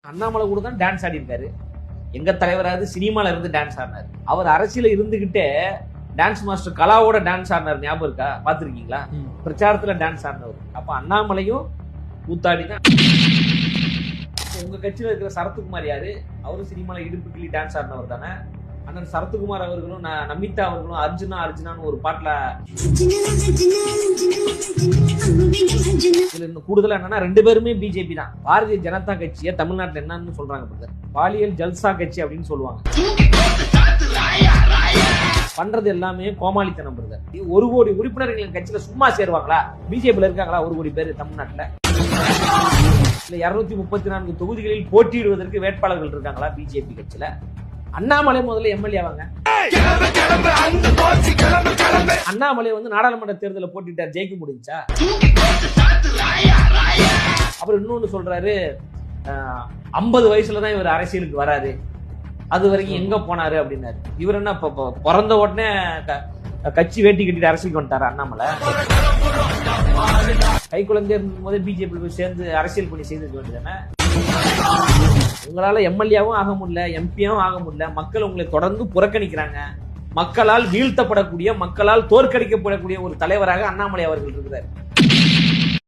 அண்ணாமலை கூட தான் டான்ஸ் ஆடி இருக்காரு. எங்க தலைவராது சினிமால இருந்து டான்ஸ் ஆடினாரு. அவர் அரசியல இருந்துகிட்டே டான்ஸ் மாஸ்டர் கலாவோட டான்ஸ் ஆடினார், ஞாபகம் இருக்கா? பாத்துருக்கீங்களா? பிரச்சாரத்துல டான்ஸ் ஆடினவர். அப்ப அண்ணாமலையும் கூத்தாடி தான். உங்க கட்சியில இருக்கிற சரத்குமார் யாரு? அவரும் சினிமால இடுப்பு கிளி டான்ஸ் ஆடினவர் தானே. அண்ணன் சரத்குமார் அவர்களும் நமிதா அவர்களும் அர்ஜுனான்னு ஒரு பாட்டுல கூடுதலா என்னன்னா ரெண்டு பேருமே பிஜேபி தான். பாரதிய ஜனதா கட்சியை தமிழ்நாட்டுல என்னன்னு சொல்றாங்க, பாலியல் ஜல்சா கட்சி அப்படின்னு சொல்லுவாங்க. பண்றது எல்லாமே கோமாளித்தனம் பிரதர். 1 கோடி உறுப்பினர்கள் கட்சியில சும்மா சேருவாங்களா? பிஜேபியில இருக்காங்களா 1 கோடி பேர் தமிழ்நாட்டுல? இல்ல 234 தொகுதிகளில் போட்டியிடுவதற்கு வேட்பாளர்கள் இருக்காங்களா பிஜேபி கட்சியில? அண்ணாமலை முதல்ல எம்எல்ஏ வாங்க. அண்ணாமலை நாடாளுமன்ற தேர்தலில் போட்டிட்டார், ஜெயிக்க முடிஞ்சா? அப்புறம் இன்னொன்னு சொல்றாரு, 50 வயசுலதான் இவர் அரசியலுக்கு வராரு, அது வரைக்கும் எங்க போனாரு அப்படின்னாரு. இவர் என்ன பிறந்த உடனே கட்சி வேட்டி கட்டிட்டு அரசியலுக்கு வந்துட்டாரு அண்ணாமலை? கை குழந்தை இருக்கும் போதே பிஜேபி சேர்ந்து அரசியல் பண்ணி செய்திருக்க வேண்டியதானே? உங்களால எம்எல்ஏவும் ஆக முடியல, எம்பியாவும் ஆக முடியல. மக்கள் உங்களை தொடர்ந்து புறக்கணிக்கிறாங்க. மக்களால் வீழ்த்தப்படக்கூடிய, மக்களால் தோற்கடிக்கப்படக்கூடிய ஒரு தலைவராக அண்ணாமலை அவர்கள் இருக்கிறார்.